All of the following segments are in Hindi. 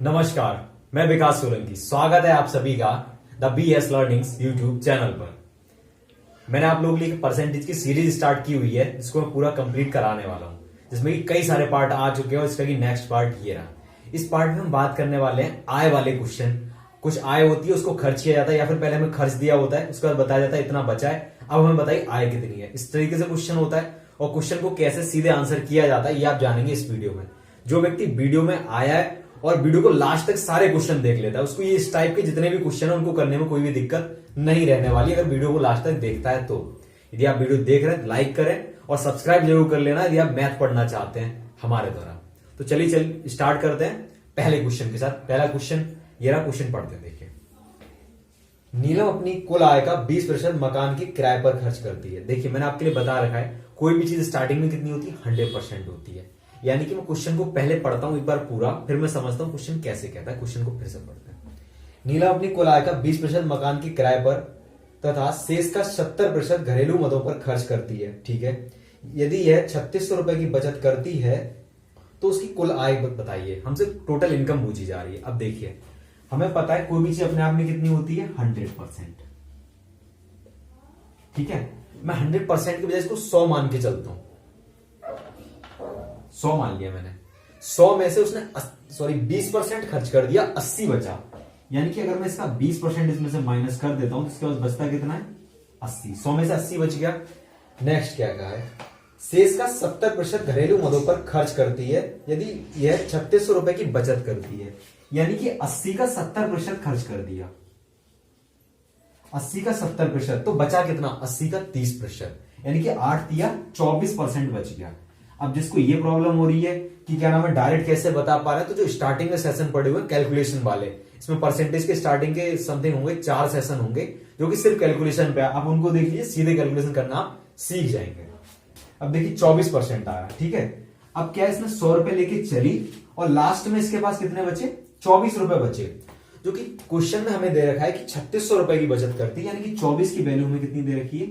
नमस्कार, मैं विकास सोलंकी। स्वागत है आप सभी का the BS learnings YouTube channel पर। मैंने आप लोगों के लिए परसेंटेज की सीरीज स्टार्ट की हुई है जिसको मैं पूरा कंप्लीट कराने वाला हूं, जिसमें कि कई सारे पार्ट आ चुके हैं और इसका की नेक्स्ट पार्ट ये रहा। इस पार्ट में हम बात करने वाले हैं आय वाले क्वेश्चन। कुछ आय होती है उसको खर्च किया जाता है, या फिर पहले हमें खर्च दिया होता है, उसके बाद बताया जाता है इतना बचा है, अब हमें बताइए आय कितनी है। इस तरीके से क्वेश्चन होता है और क्वेश्चन को कैसे सीधे आंसर किया जाता है ये आप जानेंगे इस वीडियो में। जो व्यक्ति वीडियो में आया है और वीडियो को लास्ट तक सारे क्वेश्चन देख लेता है, उसको ये इस टाइप के जितने भी क्वेश्चन है उनको करने में कोई भी दिक्कत नहीं रहने वाली, अगर वीडियो को लास्ट तक देखता है तो। यदि आप वीडियो देख रहे हैं लाइक करें और सब्सक्राइब जरूर कर लेना यदि आप मैथ पढ़ना चाहते हैं हमारे द्वारा। तो चलिए स्टार्ट करते हैं पहले क्वेश्चन के साथ। पहला क्वेश्चन ये रहा, क्वेश्चन पढ़ते हैं। देखिए, नीलम अपनी कुल आय का 20% मकान की किराए पर खर्च करती है। देखिए, मैंने आपके लिए बता रखा है कोई भी चीज स्टार्टिंग में कितनी होती है, 100% होती है। यानी कि मैं क्वेश्चन को पहले पढ़ता हूं एक बार पूरा, फिर मैं समझता हूं क्वेश्चन कैसे कहता है। क्वेश्चन को फिर से पढ़ते हैं। नीलम अपनी कुल आय का 20% मकान की किराए पर तथा शेष का 70% घरेलू मदों पर खर्च करती है। ठीक है, यदि यह 3600 रुपए की बचत करती है तो उसकी कुल आय बताइए। हमसे टोटल इनकम पूछी जा रही है। अब देखिए, हमें पता है कोई भी चीज अपने आप में कितनी होती है, 100%। ठीक है, मैं 100% की बजाय इसको 100 मान के चलता हूं। 100 मान लिया मैंने। 100 में से उसने 20% खर्च कर दिया, 80 बचा। यानी कि अगर मैं इसका 20% इसमें से माइनस कर देता हूं तो इसके बाद बचता कितना है, 80। 100 में से 80 बच गया। नेक्स्ट क्या कहा है, शेष का 70% घरेलू मदों पर खर्च करती है यदि यह 3600 रुपए की बचत करती है। यानी कि 80 का 70% खर्च कर दिया, 80 का 70%, तो बचा कितना, 80 का 30%, यानी कि 8 दिया 24% बच गया। अब जिसको ये प्रॉब्लम हो रही है कि क्या नाम है डायरेक्ट कैसे बता पा रहे हैं, तो जो स्टार्टिंग में सेशन पड़े हुए कैलकुलेशन वाले, इसमें परसेंटेज के स्टार्टिंग के समथिंग होंगे 4 सेशन होंगे जो कि सिर्फ कैलकुलेशन पे। आप उनको देख लीजिए, सीधे कैलकुलेशन करना आप सीख जाएंगे। अब देखिए 24% आया। ठीक है, अब क्या इसने 100 रुपए लेके चली और लास्ट में इसके पास कितने बचे, 24 रुपए बचे, जो कि क्वेश्चन में हमें दे रखा है कि 3600 रुपए की बचत करती है। यानी कि 24 की वैल्यू हमें कितनी दे रखी है,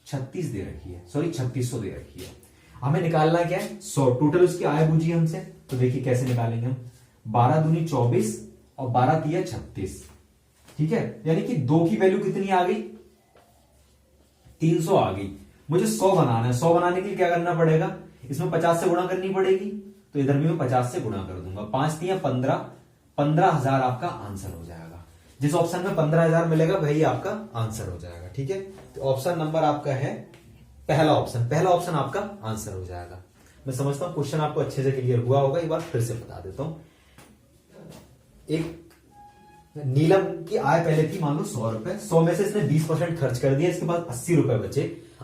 36 दे रखी है, 3600 दे रखी है। हमें निकालना क्या है, 100। टोटल उसकी आय पूछी हमसे, तो देखिए कैसे निकालेंगे हम। 12 दूनी 24 और 12 तिया 36। ठीक है, यानी कि 2 की वैल्यू कितनी आ गई, 300 आ गई। मुझे 100 बनाना है। 100 बनाने के लिए क्या करना पड़ेगा, इसमें 50 से गुणा करनी पड़ेगी, तो इधर भी मैं 50 से गुणा कर दूंगा। 5 तिया 15, 15,000 आपका आंसर हो जाएगा। जिस ऑप्शन में 15,000 मिलेगा वही आपका आंसर हो जाएगा। ठीक है, तो ऑप्शन नंबर आपका है पहला ऑप्शन। पहला ऑप्शन आपका आंसर हो जाएगा। मैं समझता हूं क्वेश्चन आपको अच्छे से क्लियर हुआ होगा। एक बार फिर से बता देता हूं। एक नीलम की आय पहले थी मान लो 100 रुपए, 100 में से इसने 20% खर्च कर दिया, इसके बाद 80 रुपए बचे।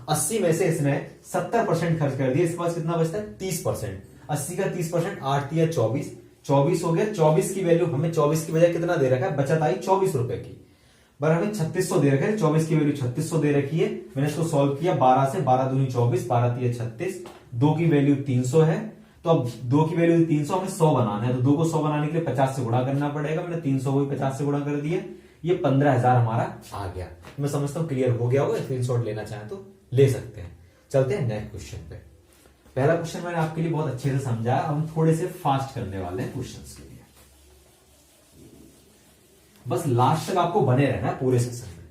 80 में से इसने 70% खर्च कर दिया, इसके पास कितना बचता है, 30%। 80 का 30%, 8 दिया 24, 24 हो गया। 24 की वैल्यू हमें 24 की बजाय कितना दे रखा है, बचत आई 24 रुपए की, पर हमें 3600 दे रखा है। 24 की वैल्यू 3600 दे रखी है। मैंने इसको सॉल्व किया 12 से, 12 दूनी 24, 12 तिया 36, 2 की वैल्यू 300 है। तो अब 2 की वैल्यू 300, हमें 100 बनाना है, तो 2 को 100 बनाने के लिए 50 से गुणा करना पड़ेगा। मैंने 300 को 50 से गुणा कर दिया, ये 15,000 हमारा आ गया। मैं समझता हूं क्लियर हो गया होगा। स्क्रीनशॉट लेना चाहें तो ले सकते हैं। चलते हैं नेक्स्ट क्वेश्चन पे। पहला क्वेश्चन मैंने आपके लिए बहुत अच्छे से समझाया, हम थोड़े से फास्ट करने वाले हैं क्वेश्चंस के लिए। बस लास्ट तक आपको बने रहना है पूरे सेक्शन में।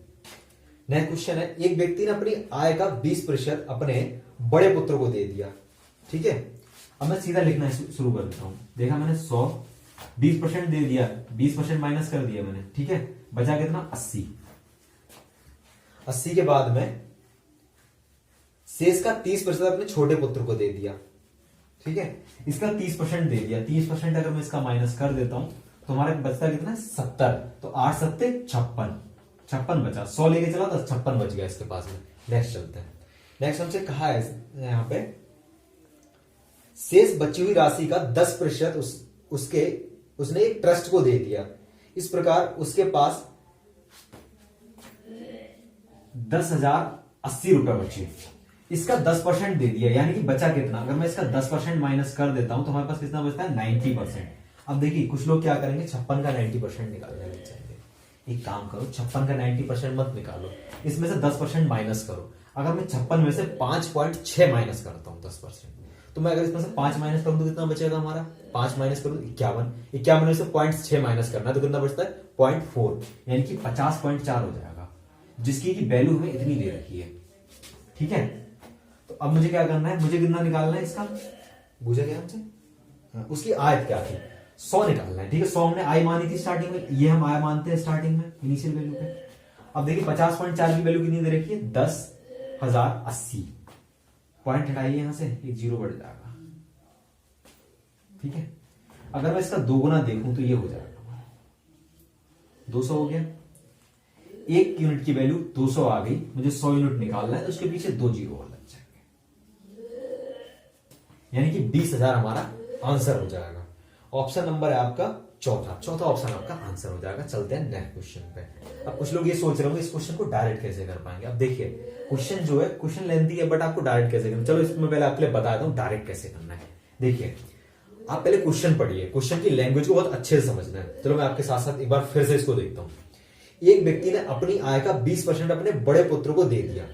नेक्स्ट क्वेश्चन है, एक व्यक्ति ने अपनी आय का 20% अपने बड़े पुत्र को दे दिया। ठीक है, अब मैं सीधा लिखना शुरू कर देता हूं। देखा मैंने 100, 20% दे दिया, 20% माइनस कर दिया मैंने। ठीक है, बचा कितना, 80। 80 के बाद में शेष का 30% अपने छोटे पुत्र को दे दिया। ठीक है, इसका 30% दे दिया। 30% अगर मैं इसका माइनस कर देता हूं तो हमारा बचता कितना है, 70। तो 8 सत्ते 56, 56 बचा। 100 लेके चला तो 56 बच गया इसके पास में। नेक्स्ट चलते हैं। नेक्स्ट हमसे कहा है यहां पे, शेष बची हुई राशि का 10% उसने एक ट्रस्ट को दे दिया। इस प्रकार उसके पास 10,080 रुपए बचे। इसका 10% दे दिया, यानी कि बचा कितना, अगर मैं इसका 10% माइनस कर देता हूं तो हमारे पास कितना बचता है, 90%। अब देखिए कुछ लोग क्या करेंगे, 56 का 90% निकालने लग जाएंगे। एक काम करो, 56 का 90% मत निकालो, इसमें से 10% माइनस करो। अगर मैं 56 में से 5.6 माइनस करता हूं 10%, तो मैं अगर इसमें से 5 माइनस करूं तो कितना बचेगा हमारा, 5 माइनस करूं 51, 51 में से 0.6 माइनस करना है तो कितना बचता है 0.4, यानी कि 50.4 हो जाएगा, जिसकी की वैल्यू हमें इतनी दे रखी है। ठीक है, तो अब मुझे क्या करना है, मुझे कितना निकालना है इसका, पूछा गया हमसे, उसकी आयत क्या थी, 100 निकालना है। ठीक है, 100 हमने आई मानी थी स्टार्टिंग में, ये हम आई मानते हैं स्टार्टिंग में इनिशियल वैल्यू पे। अब देखिए 50.4 की वैल्यू कितनी दे रखी है, 10,080, पॉइंट हटाइए यहां से, एक जीरो बढ़ जाएगा। ठीक है, अगर मैं इसका दोगुना देखूं तो ये हो जाएगा 200 हो गया, एक यूनिट की वैल्यू 200 आ गई, मुझे 100 यूनिट निकालना है तो उसके पीछे 2 जीरो और लग जाएंगे, यानी कि 20,000 हमारा आंसर हो जाएगा। ऑप्शन नंबर है आपका चौथा ऑप्शन आपका आंसर हो जाएगा। चलते हैं नेक्स्ट क्वेश्चन पे। अब कुछ लोग ये सोच रहे होंगे इस क्वेश्चन को डायरेक्ट कैसे कर पाएंगे। अब देखिए क्वेश्चन जो है, क्वेश्चन लेंथी है बट आपको डायरेक्ट कैसे करना, चलो इसमें पहले आपके लिए बता दूं डायरेक्ट कैसे करना है। देखिए आप पहले क्वेश्चन पढ़िए, क्वेश्चन की लैंग्वेज को बहुत अच्छे से समझना है। चलो मैं आपके साथ साथ एक बार फिर से इसको देखता हूं। एक व्यक्ति ने अपनी आय का 20% अपने बड़े पुत्र को दे दिया,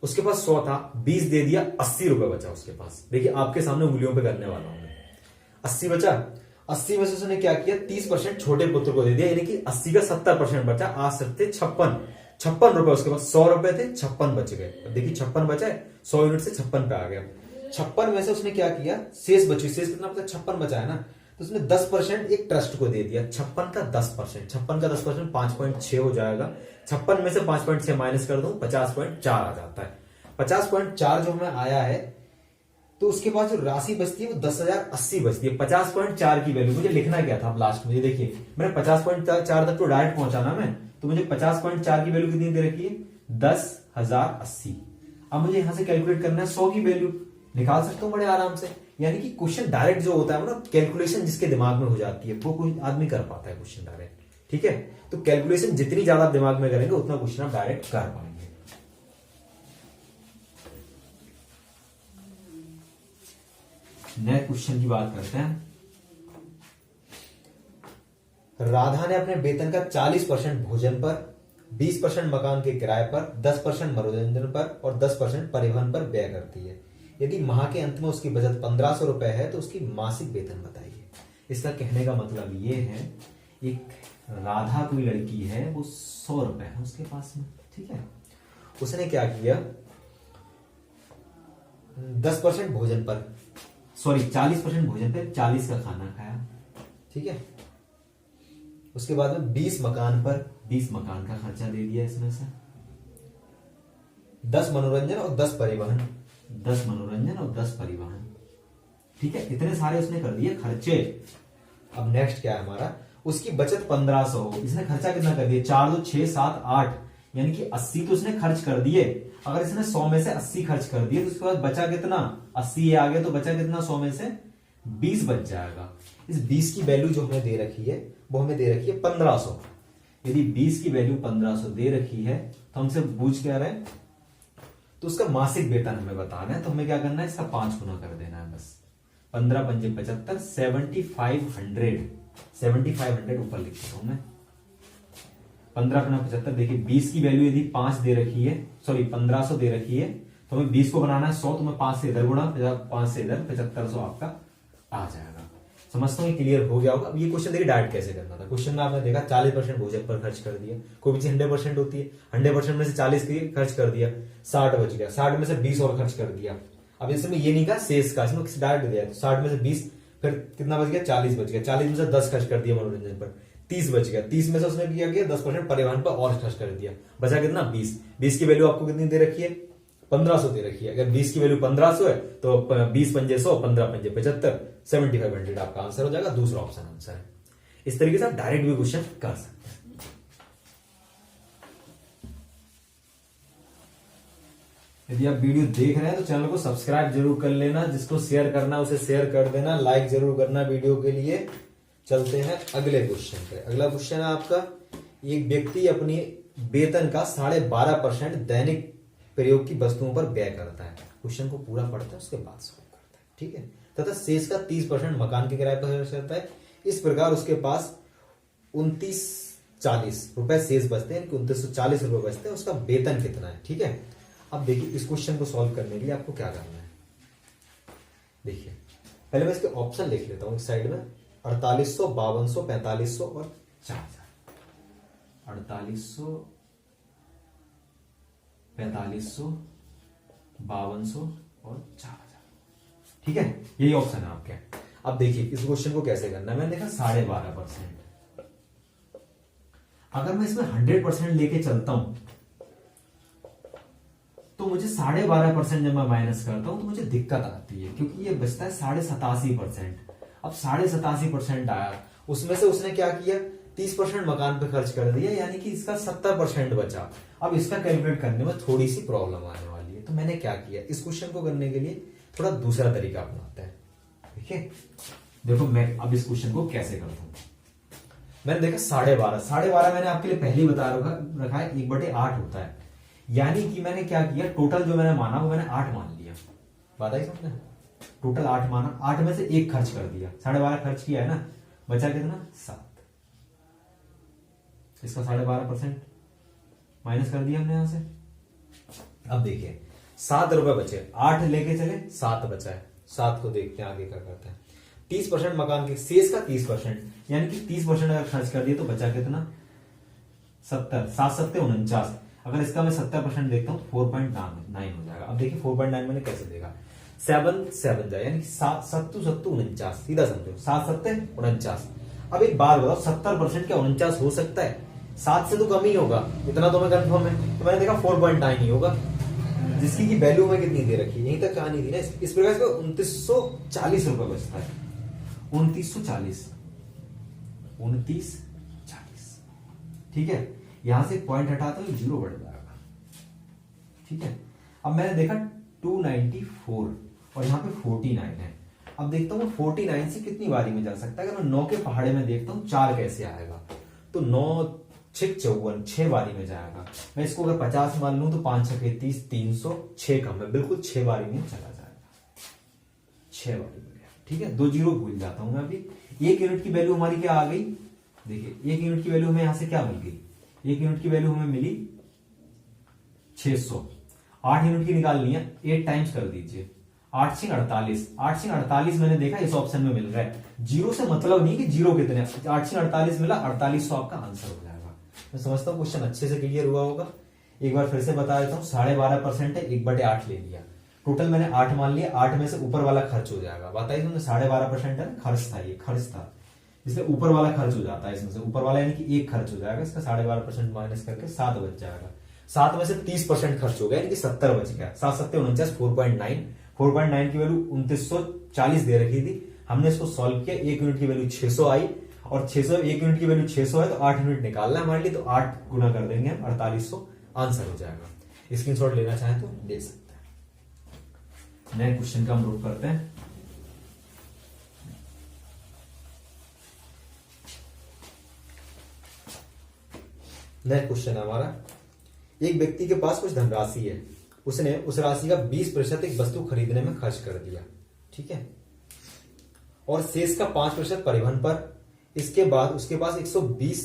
उसके पास 100 था, 20 दे दिया, 80 रुपए बचा उसके पास। देखिए आपके सामने उंगलियों पे करने वाला हूं मैं। 80 बचा, 80 में से उसने क्या किया, 30% छोटे पुत्र को दे दिया, यानी कि 80 का 70% बचा, आ सकते 56 रुपए उसके पास, 100 रुपए थे, 56 बच गए। अब देखिए 56 बचा है, 100 यूनिट से 56 पे आ गया। 56 में से उसने क्या किया, शेष बची, शेष कितना बचा, 56 बचा है ना, तो उसने 10% एक ट्रस्ट को दे दिया। 56 का 10%, 56 का 10% 5.6 हो जाएगा। 56 में से 5.6 माइनस कर दूं, 50.4 आ जाता है। 50.4 जो हमें आया है, तो उसके बाद जो राशि बचती है वो 10,080 बचती है। 50.4 की वैल्यू मुझे लिखना क्या था, अब लास्ट में देखिए मैंने 50.4 तक तो डायरेक्ट पहुंचाना मैं, तो मुझे 50.4 की वैल्यू कितनी दे रखी है, 10,080। अब मुझे यहां से कैलकुलेट करना है 100 की वैल्यू, निकाल सकता हूं बड़े आराम से। यानी कि क्वेश्चन डायरेक्ट जो होता है ना, कैलकुलेशन जिसके दिमाग में हो जाती है वो कोई आदमी कर पाता है क्वेश्चन डायरेक्ट। ठीक है, तो कैलकुलेशन जितनी ज्यादा दिमाग में करेंगे उतना क्वेश्चन आप डायरेक्ट कर पाएंगे। नेक्स्ट क्वेश्चन की बात करते हैं। राधा ने अपने वेतन का 40% भोजन पर, 20% मकान के किराए पर, 10% मनोरंजन पर और 10% परिवहन पर व्यय करती है। यदि माह के अंत में उसकी बचत 1500 रुपए है तो उसकी मासिक वेतन बताइए। इसका कहने का मतलब ये है, एक राधा कोई लड़की है, वो 100 रुपए है उसके पास में। ठीक है, उसने क्या किया, 10% भोजन पर, सॉरी 40% भोजन पे, 40 का खाना खाया। ठीक है, उसके बाद में 20 मकान पर, 20 मकान का खर्चा दे दिया इसमें से, 10 मनोरंजन और 10 परिवहन, 10 मनोरंजन और 10 परिवहन। ठीक है, इतने सारे उसने कर दिए खर्चे। अब नेक्स्ट क्या है हमारा, उसकी बचत 1500 हो, इसने खर्चा कितना कर दिया, 4 2 6 7 8, यानी कि 80 तो उसने खर्च कर दिए। अगर इसने 100 में से 80 खर्च कर दिए तो उसके बाद बचा कितना, 80 ये आ गया तो बचा कितना, 100 में से 20 बच जाएगा। इस 20 की वैल्यू जो हमें दे रखी है वो हमें दे रखी है 1500। यदि 20 की वैल्यू 1500 दे रखी है तो हमसे पूछ क्या रहे, तो उसका मासिक वेतन हमें बताना है। तो हमें क्या करना है, इसका 5 गुना कर देना है बस। 15 पंजे 75, 7500 ऊपर लिख देता हूं मैं। 15 गुना 75, देखिए 20 की वैल्यू यदि 5 दे रखी है, सॉरी 1500 दे रखी है, तो हमें 20 को बनाना है 100, तो मैं 5 से इधर गुणा, 5 से इधर, 7500 आपका आ जाएगा। समझता हूँ क्लियर हो गया होगा। अब ये क्वेश्चन देखिए डायरेक्ट कैसे करना था। क्वेश्चन में आपने देखा 40% भोजन पर खर्च कर दिया, कोई भी चीज 100% होती है, 100% में से 40 की खर्च कर दिया, 60 बच गया, 60 में से 20 और खर्च कर दिया। अब इसमें ये नहीं कहा शेष का, इसमें डायरेक्ट दिया, 60 में से 20, फिर कितना बच गया, 40 बच गया, 40 में से 10 खर्च कर दिया मनोरंजन पर, 30 बच गया, 30 में से उसने क्या किया, 10% परिवहन पर और खर्च कर दिया, बचा कितना, 20। 20 की वैल्यू आपको कितनी दे रखी है, 1500 दे रखी है। अगर 20 की वैल्यू 1500 है तो 20 पंजे 100, 15 पंजे 75, 7500 आपका आंसर हो जाएगा। दूसरा ऑप्शन आंसर है। इस तरीके से आप डायरेक्ट भी क्वेश्चन कर सकते हैं। यदि आप वीडियो देख रहे हैं तो चैनल को सब्सक्राइब जरूर कर लेना, जिसको शेयर करना उसे शेयर कर देना, लाइक जरूर करना वीडियो के लिए। चलते हैं अगले क्वेश्चन पे। अगला क्वेश्चन है आपका, एक व्यक्ति अपनी वेतन का 12.5% दैनिक प्रयोग की वस्तुओं पर व्यय करता है। क्वेश्चन को पूरा पढ़ता है उसके बाद सॉल्व करता है। ठीक है, तथा शेष का 30% मकान के किराए पर खर्च करता है। इस प्रकार उसके पास 2940 रुपए शेष बचते हैं, 2940 रुपए बचते हैं। उसका वेतन कितना है। ठीक है, अब देखिए इस क्वेश्चन को सॉल्व करने के लिए आपको क्या करना है। देखिए पहले मैं इसके ऑप्शन लिख लेता हूं इस साइड में, 4800, 5200, 4500 और 4000। 4800, 4500, 5200 और 4000। ठीक है, यही ऑप्शन है आपके। अब देखिए इस क्वेश्चन को कैसे करना है। मैंने देखा 12.5%। अगर मैं इसमें 100% लेके चलता हूं तो मुझे 12.5% जब मैं माइनस करता हूं तो मुझे दिक्कत आती है, क्योंकि ये बचता है 87.5%। अब 87.5% आया, उसमें से उसने क्या किया, 30% मकान पे खर्च कर दिया, यानी कि इसका 70% बचा। अब इसका कैलकुलेट करने में थोड़ी सी प्रॉब्लम आने वाली है, तो मैंने क्या किया, इस क्वेश्चन को करने के लिए थोड़ा दूसरा तरीका अपनाते हैं। ठीक है, देखो मैं अब इस क्वेश्चन को कैसे करता हूं। मैंने देखा 12.5 मैंने आपके लिए पहले ही बता रखा है 1/8 होता है, यानी कि मैंने क्या किया, टोटल जो मैंने माना वो मैंने 8 मान लिया। बात आई समझ, टोटल 8 माना, 8 में से 1 खर्च कर दिया, 12.5 खर्च किया है ना, बचा कितना 7। इसका 12.5% माइनस कर दिया हमने यहां से। अब देखिए 7 रुपए बचे, 8 लेके चले, 7 बचा है, 7 को देखते हैं आगे क्या करते हैं। 30% मकान के शेष का 30%, यानी कि 30% अगर खर्च कर दिया तो बचा कितना 70, 7 7 49। अगर इसका मैं 70% देखता हूं 4.9 हो जाएगा। अब देखिए 4.9 मैंने कैसे देखा, 7 7 जाए, यानी 7 7 7 49, सीधा समझो 7 7 49। अब एक बात बताओ, 70% क्या 49 हो सकता है? 7 से तो कम ही होगा, इतना तो मैं कंफर्म है। तो मैंने देखा 4.9 ही होगा, जिसकी की वैल्यू में कितनी दे रखी है, यहीं तक कहानी थी ना। इस प्रकार से 2940 रुपए बचता है, 2940, 2940। ठीक है, यहां से पॉइंट हटाता हूं, 0 बढ़ जाएगा। ठीक है, अब मैंने देखा 294 और यहां पे 49 है। अब देखता हूं 49 से कितनी बारी में जा सकता है। अगर मैं 9 के पहाड़े में देखता हूं 4 कैसे आएगा, तो 9 6 54, 6 बारी में जाएगा। मैं इसको अगर 50 मान लूं तो 5 6 30, 306 कम है, बिल्कुल 6 बारी में चला जाएगा, 6 बारी में। ठीक है, 2 जीरो भूल जाता हूं मैं अभी। 1 यूनिट की वैल्यू हमारी क्या आ गई, देखिए 1 यूनिट की वैल्यू हमें यहां से क्या मिल गई, 1 यूनिट की वैल्यू हमें मिली 600। 8 यूनिट की निकालनी है, 8 टाइम्स कर दीजिए, 8 6 48, 8 6 48 मैंने देखा इस ऑप्शन में मिल रहा है। जीरो से मतलब नहीं कि जीरो कितने, 8 6 48 मिला, 4800 आपका आंसर हो जाएगा। मैं समझता हूं क्वेश्चन अच्छे से क्लियर हुआ होगा। एक बार फिर से बता देता हूं, 12.5% है, 1/8 ले लिया, टोटल मैंने 8 मान लिया, 8 में से ऊपर वाला खर्च हो जाएगा। बताइए तुमने 12.5% है, खर्च था, ये खर्च था, इसलिए ऊपर वाला खर्च हो जाता है। इसमें से ऊपर वाला यानी कि 1 खर्च हो जाएगा, इसका 12.5% माइनस करके 7 बच जाएगा। 7 में से 30% खर्च हो गया, यानी कि 70 बच गया। 7 7 49, 4.9 की वैल्यू 2940 दे रखी थी, हमने इसको सॉल्व किया, 1 यूनिट की वैल्यू 600 आई, और 600 1 यूनिट की वैल्यू 600 है, तो 8 यूनिट निकालना है हमारे लिए, तो 8 गुना कर देंगे हम, 4800 आंसर हो जाएगा। स्क्रीनशॉट लेना चाहें तो ले सकते हैं। नए क्वेश्चन का हम रूप करते हैं। नेक्स्ट क्वेश्चन है हमारा, एक व्यक्ति के पास कुछ धनराशि है, उसने उस राशि का 20% एक वस्तु खरीदने में खर्च कर दिया। ठीक है, और शेष का 5% परिवहन पर, इसके बाद उसके पास 120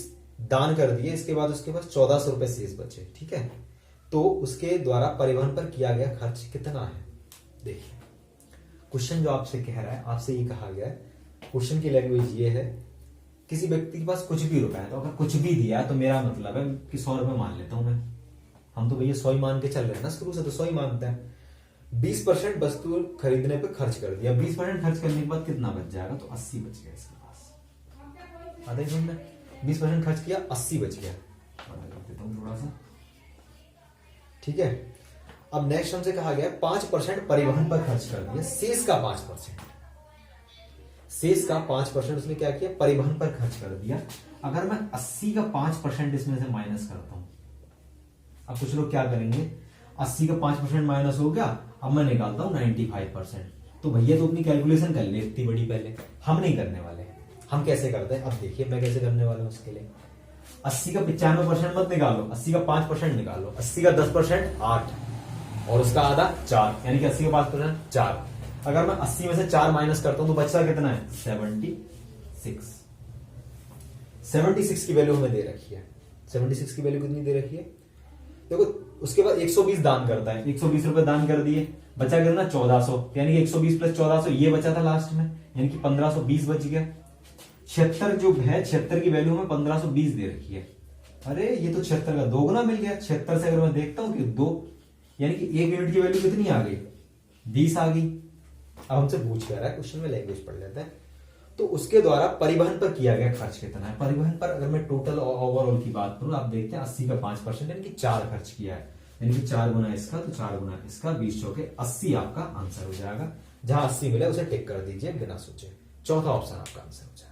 दान कर दिए, इसके बाद उसके पास 1400 रुपए शेष बचे। ठीक है, तो उसके द्वारा परिवहन पर किया गया खर्च कितना है। देखिए क्वेश्चन जो आपसे कह रहा है, आपसे ये कहा गया है, क्वेश्चन की लैंग्वेज ये है, किसी व्यक्ति के पास कुछ भी रुपए है, तो अगर कुछ भी दिया तो मेरा मतलब है कि 100 रुपए मान लेता हूं मैं, हम तो भैया 100 ही मान के चल रहे हैं ना, शुरू से तो 100 ही मानते हैं। 20% वस्तु खरीदने पे खर्च कर दिया, 20% खर्च करने के बाद कितना बच जाएगा, तो 80 बच गया इसके पास। आधा ही हमने 20% खर्च किया, 80 बच गया, देता हूं थोड़ा सा। ठीक है, अब नेक्स्ट हमसे कहा गया 5% परिवहन पर खर्च कर दिया, शेष का 5%, शेष का 5% उसने क्या किया, परिवहन पर खर्च कर दिया। अगर मैं 80 का 5% इसमें से माइनस करता हूं, अब कुछ लोग क्या करेंगे, 80 का 5% माइनस हो गया, अब मैं निकालता हूं 95%। तो भैया तो अपनी कैलकुलेशन कर ले इतनी बड़ी, पहले हम नहीं करने वाले। हम कैसे करते हैं, अब देखिए मैं कैसे करने वाला हूं उसके लिए। 80 का 95% मत निकालो, 80 का 5% निकालो, 80 का 10% 8, और उसका आधा 4, यानी कि 80 का 5% 4। अगर मैं 80 में से 4 माइनस करता हूं तो बचता कितना है, 76। 76 की वैल्यू हमें दे रखी है। 76 की वैल्यू कितनी दे रखी है, देखो उसके बाद 120 दान करता है, 120 रुपए दान कर दिए, बचा कितना 1400, यानी कि 120 प्लस 1400 ये बचा था लास्ट में, यानी कि 1520 बच गया। 76 जो है, 76 की वैल्यू में 1520 दे रखी है। अरे ये तो 76 का दोगुना मिल गया। 76 से अगर मैं देखता हूं कि 2, यानी कि 1 यूनिट की वैल्यू कितनी आ गई, 20 आ गई। अब हमसे पूछ कर रहा है, क्वेश्चन में लैंग्वेज पढ़ लेते हैं। तो उसके द्वारा परिवहन पर किया गया खर्च कितना है। परिवहन पर अगर मैं टोटल और ओवरऑल की बात करूं, आप देखते हैं 80 का 5%, यानी कि 4 खर्च किया है, यानी कि 4 गुना इसका तो 4 गुना इसका, 20 चौके 80 आपका आंसर हो जाएगा। जहां 80 मिले उसे टिक कर दीजिए बिना सोचे, चौथा ऑप्शन आपका आंसर हो जाएगा।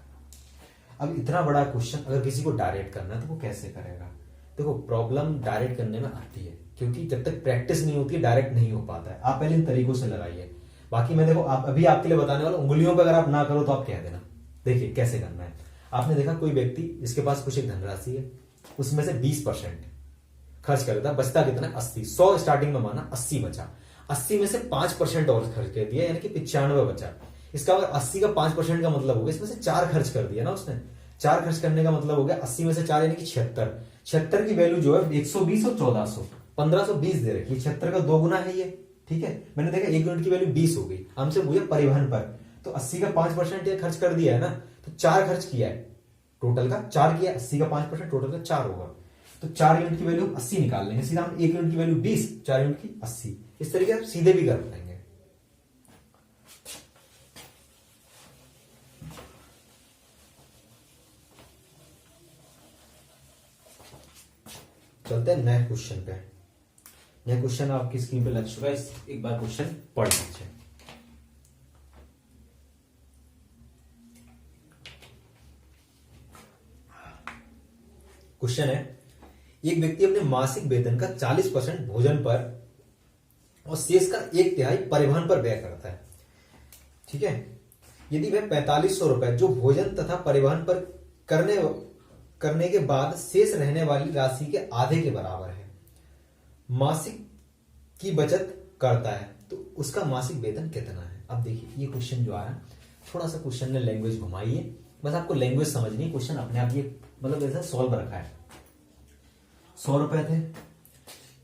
अब इतना बड़ा क्वेश्चन अगर किसी को डायरेक्ट करना है तो वो कैसे करेगा। देखो प्रॉब्लम डायरेक्ट करने में आती है, क्योंकि जब तक प्रैक्टिस नहीं होती डायरेक्ट नहीं हो पाता है। आप पहले इन तरीकों से लगाइए। बाकी मैं देखो आप अभी आपके लिए बताने वाला, उंगलियों पर अगर आप ना करो तो आप कह देना। देखिए कैसे करना है। आपने देखा कोई व्यक्ति जिसके पास कुछ एक धनराशि है, उसमें से 20% खर्च कर देता, बचता कितना 80। 100 स्टार्टिंग में माना, 80 बचा, 80 में से 5% और खर्च कर दिया, यानी कि 95 बचा। इसका 80 का 5% का मतलब हो गया, इसमें से 4 खर्च कर दिया ना उसने। 4 खर्च करने का मतलब हो गया 80 में से 4 यानी कि 76। 76 की वैल्यू जो है 120 और 1400, 1520 दे रखी है। 76 का 2 गुना है ये, ठीक है। मैंने देखा 1 यूनिट की वैल्यू 20 हो गई। हमसे पूछा परिवहन पर, तो 80 का 5% ये खर्च कर दिया है ना, तो 4 खर्च किया है, टोटल का 4 किया, 80 का 5% टोटल का 4 होगा। तो 4 यूनिट की वैल्यू 80 निकाल लेंगे सीधा हम। 1 यूनिट की वैल्यू 20, 4 यूनिट की 80। इस तरीके आप सीधे भी कर पाएंगे। चलते हैं नए क्वेश्चन पे। नया क्वेश्चन आपकी स्क्रीन पे लग चुका है, एक बार क्वेश्चन पढ़ लीजिए। क्वेश्चन है, एक व्यक्ति अपने मासिक वेतन का 40% भोजन पर और शेष का 1/3 परिवहन पर व्यय करता है, ठीक है। यदि वह 4500 रुपए जो भोजन तथा परिवहन पर करने के बाद शेष रहने वाली राशि के आधे के बराबर है, मासिक की बचत करता है, तो उसका मासिक वेतन कितना है। अब देखिए ये क्वेश्चन जो आ रहा है, थोड़ा सा क्वेश्चन ने लैंग्वेज घुमाइए, बस आपको लैंग्वेज समझनी है। क्वेश्चन अपने आप ये मतलब ऐसा सॉल्व रखा है। 100 रुपए थे,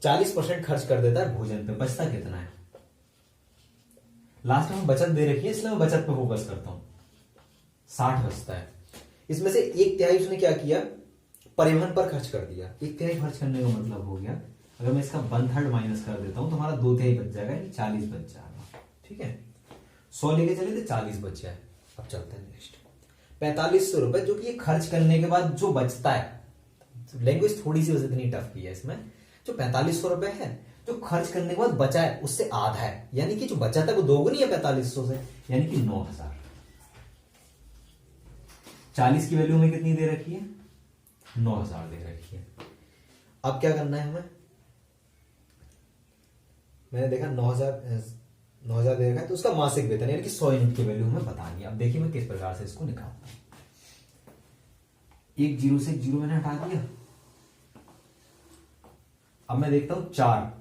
40% खर्च कर देता है भोजन पे, बचता कितना है। लास्ट में बचत दे रखी है, इसलिए मैं बचत पे फोकस करता हूं। 60 बचता है, इसमें से 1/3 उसने क्या किया, परिवहन पर खर्च कर दिया। 1/3 खर्च करने का मतलब हो गया, अगर मैं इसका 1/3 माइनस कर देता हूं तो हमारा 2/3 बच जाएगा, 40 बच जाएगा, ठीक है। 100 लेके चले थे, 40 बच जाए। अब चलते हैं नेक्स्ट। 4500 रुपए जो कि ये खर्च करने के बाद जो बचता है, लैंग्वेज थोड़ी सी वैसे इतनी टफ की है इसमें। जो 4500 रुपए है जो खर्च करने के बाद बचा है उससे आधा है, यानी कि जो बचा था वो दोगुनी है 4500 से, यानी कि 9000। 40 की वैल्यू में कितनी दे रखी है, 9000 दे रखी है। अब क्या करना है हमें, मैंने देखा 9000 दे रखा है, तो उसका मासिक वेतन यानी कि 100 यूनिट की वैल्यू हमें बतानी है। अब देखिए मैं किस प्रकार से इसको निकालता हूं। एक जीरो से एक जीरो मैंने हटा दिया। अब मैं देखता हूं 4।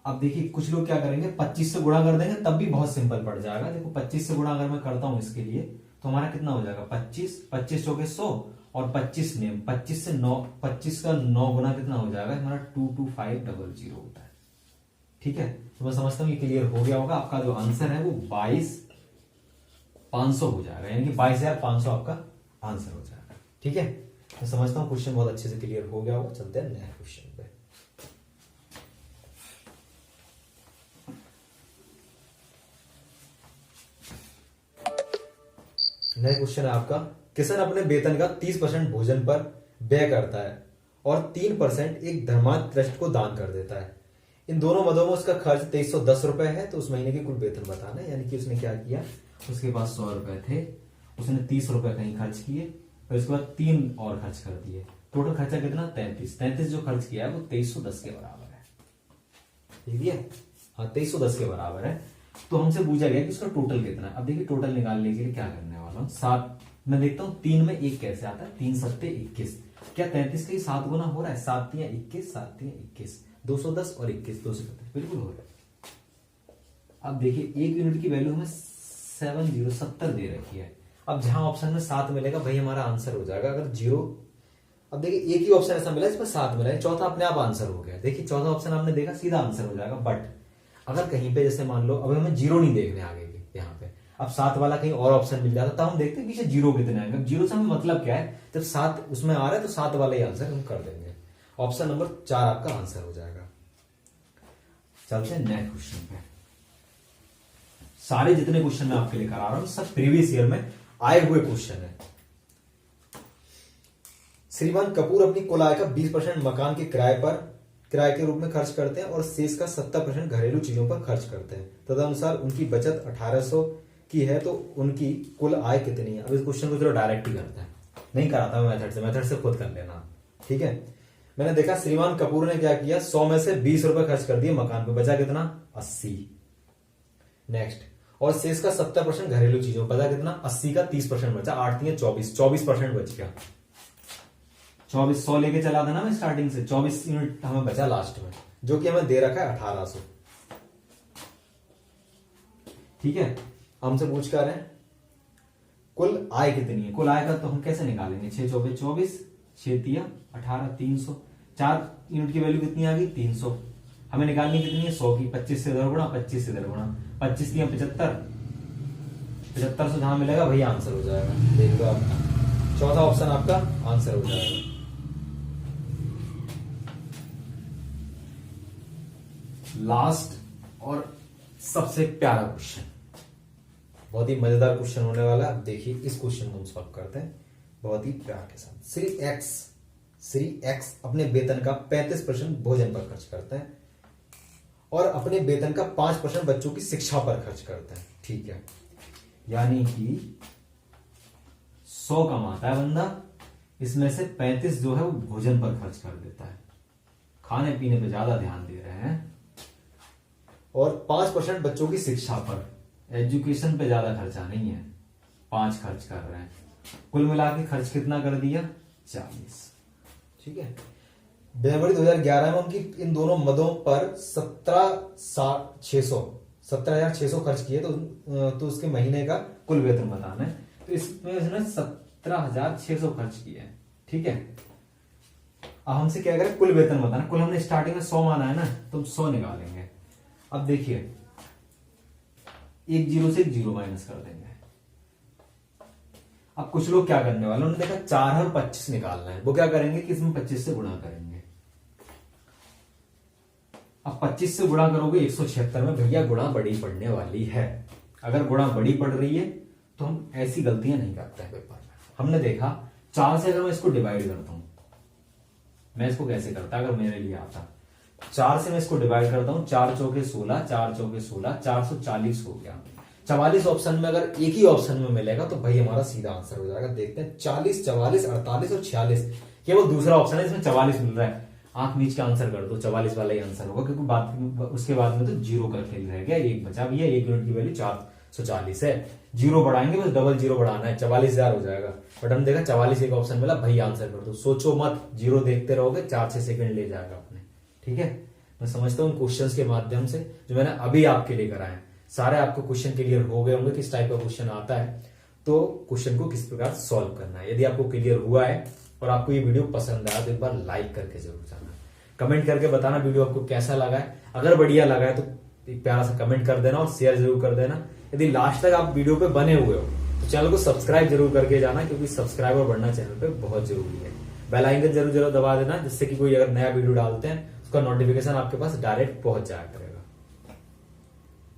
अब देखिए कुछ लोग क्या करेंगे, 25 से गुणा कर देंगे, तब भी बहुत सिंपल पड़ जाएगा। देखो 25 से गुणा अगर मैं करता हूं इसके लिए, तो हमारा कितना हो जाएगा 25 चौके 100 और 25 नेम, 25 से 9, 25 का 9 गुना कितना हो जाएगा हमारा 22500 होता है, ठीक है। तो मैं समझता हूं ये क्लियर हो गया होगा। आपका जो आंसर है वो 22500 हो जाएगा, यानी कि 22500 आपका आंसर हो जाएगा, ठीक है। मैं समझता हूं क्वेश्चन बहुत अच्छे से क्लियर हो गया होगा। चलते हैं नए क्वेश्चन पे। नया क्वेश्चन है आपका, किसान अपने वेतन का 30% भोजन पर व्यय करता है और 3% एक धर्मार्थ ट्रस्ट को दान कर देता है। इन दोनों मदों में उसका खर्च 2310 रुपए है, तो उस महीने की कुल वेतन बताना है। यानी कि उसने क्या किया, उसके पास 100 रुपए थे, उसने 30 रुपए कहीं खर्च किए और उसके बाद 3 और खर्च कर दिए। टोटल खर्चा कितना 33 जो खर्च किया है वो 2310 के बराबर है, ठीक है। हाँ 2310 के बराबर है। तो हमसे पूछा गया कि उसका टोटल कितना है। अब देखिए टोटल निकालने के लिए क्या करने वाला हूं, 7 मैं देखता हूं 3 में 1 कैसे आता है, 3 सत्ते 21, क्या 33 का 7 गुना हो रहा है, 7 तियां 21, 7 तियां 21, 210 और 21 235 बिल्कुल हो रहा है। अब देखिए 1 यूनिट की वैल्यू हमें 70 दे रखी है। अब जहां ऑप्शन में 7 मिलेगा वही हमारा आंसर हो जाएगा। अगर 0 अब देखिए एक ही ऑप्शन ऐसा मिला इसमें 7 मिला है, चौथा अपने आप आंसर हो गया। देखिए चौथा ऑप्शन आपने देखा सीधा आंसर हो जाएगा। बट अगर कहीं पे जैसे मान लो अब हमें जीरो नहीं देखने आगे के यहाँ पे, अब 7 वाला कहीं और ऑप्शन मिल जाता तब हम देखते हैं पीछे जीरो कितने आएंगे। अब जीरो से हमें मतलब क्या है, जब 7 उसमें आ रहा है तो 7 वाला ही आंसर हम कर देंगे। ऑप्शन नंबर 4 आपका आंसर हो जाएगा। चलते हैं नेक्स्ट क्वेश्चन पे। सारे जितने क्वेश्चन मैं आपके लिए करा रहा हूं सब प्रीवियस ईयर में आए हुए क्वेश्चन है। श्रीमान कपूर अपनी कुल आय का 20% मकान के किराए के रूप में खर्च करते हैं और शेष का 70% घरेलू चीजों पर खर्च करते हैं। तदनुसार उनकी बचत 1800 की है, तो उनकी कुल आय कितनी है। अब इस क्वेश्चन को चलो डायरेक्ट ही करते हैं, नहीं कराता मेथड से खुद कर लेना। ठीक है, मैंने देखा श्रीमान कपूर ने क्या किया, 100 में से 20 रुपए खर्च कर दिए मकान पे, बचा कितना 80। नेक्स्ट, और शेष का 70% घरेलू चीजों, बचा कितना 80 का 30% बचा, 8 3 24% बच गया। 24 100 लेके चला था ना मैं स्टार्टिंग से, 24 यूनिट हमें बचा लास्ट में, जो कि हमें दे रखा है 1800। ठीक है, हमसे पूछ कर रहे हैं कुल आय कितनी है। कुल आय का तो हम कैसे निकालेंगे, 6 24 24, 6 3 18, 300, 4 यूनिट की वैल्यू कितनी आ गई 300। हमें निकालनी कितनी है 100 की, 25 से इधर गुणा, 25 से इधर गुणा, 25 3 75, 75 से जहां मिलेगा वही आंसर हो जाएगा। देख लो आपका चौथा ऑप्शन आपका आंसर हो जाएगा। लास्ट और सबसे प्यारा क्वेश्चन, बहुत ही मजेदार क्वेश्चन होने वाला है। अब देखिए इस क्वेश्चन को हम सॉल्व करते हैं बहुत ही प्यार के साथ। श्री एक्स अपने वेतन का 35% भोजन पर खर्च करते हैं और अपने वेतन का 5% बच्चों की शिक्षा पर खर्च करते हैं। ठीक है, यानी कि 100 कमाता है बंदा, इसमें से 35 जो है वो भोजन पर खर्च कर देता है, खाने पीने पे ज्यादा ध्यान दे रहे हैं, और 5% बच्चों की शिक्षा पर, एजुकेशन पे ज्यादा खर्चा नहीं है, 5 खर्च कर रहे हैं। कुल मिला के खर्च कितना कर दिया 40। ठीक है, जनवरी 2011 में उनकी इन दोनों मदों पर 17,600 खर्च किए, तो उसके महीने का कुल वेतन बताना है। तो इसमें उसने 17,600 खर्च किए हैं। ठीक है, अब हमसे क्या करें, कुल वेतन बताना। कुल हमने स्टार्टिंग में 100 माना है ना, तो 100 निकालेंगे। अब देखिए एक जीरो से एक जीरो माइनस कर देंगे। अब कुछ लोग क्या करने वाले, उन्होंने देखा 4 और 25 निकालना है, वो क्या करेंगे कि इसमें 25 से गुणा करेंगे। अब 25 से गुणा करोगे 176 में, भैया गुणा बड़ी पड़ने वाली है। अगर गुणा बड़ी पड़ रही है तो हम ऐसी गलतियां नहीं करते हैं पेपर में। हमने देखा 4 से अगर मैं इसको डिवाइड करता हूं, मैं इसको कैसे करता अगर मेरे लिए आता, 4 से मैं इसको डिवाइड करता हूं, 4 चौके 16, 4 चौके 16, 440 हो गया। 44 ऑप्शन में अगर एक ही ऑप्शन में मिलेगा तो भाई हमारा सीधा आंसर हो जाएगा। देखते हैं 40, 44, 48 और 46, केवल दूसरा ऑप्शन है इसमें 44 मिल रहा है। आंख नीच का आंसर कर दो, 44 वाला ही आंसर होगा, क्योंकि उसके बाद में तो जीरो का खेल रह गया, एक बचा भी है, 1 यूनिट की वैल्यू 440 है। जीरो बढ़ाएंगे बस, डबल जीरो बढ़ाना है, 44,000 हो जाएगा। बट हम देखा 44 एक ऑप्शन मिला, भाई आंसर कर दो, सोचो मत, जीरो देखते रहोगे 4-6 सेकंड ले जाएगा अपने। ठीक है, मैं समझता हूँ क्वेश्चंस के माध्यम से जो मैंने अभी आपके लिए कराए सारे आपको क्वेश्चन क्लियर हो गए होंगे, किस टाइप का क्वेश्चन आता है, तो क्वेश्चन को किस प्रकार सॉल्व करना है। यदि आपको क्लियर हुआ है और आपको ये वीडियो पसंद आया तो एक बार लाइक करके जरूर जाना, कमेंट करके बताना वीडियो आपको कैसा लगा है। अगर बढ़िया लगा है तो एक प्यारा सा कमेंट कर देना और शेयर जरूर कर देना। यदि लास्ट तक आप वीडियो पे बने हुए हो तो चैनल को सब्सक्राइब जरूर करके जाना, क्योंकि सब्सक्राइबर बढ़ना चैनल पे बहुत जरूरी है। बेल आइकन जरूर दबा देना, जिससे कि कोई अगर नया वीडियो डालते हैं उसका नोटिफिकेशन आपके पास डायरेक्ट पहुंच जाएगा।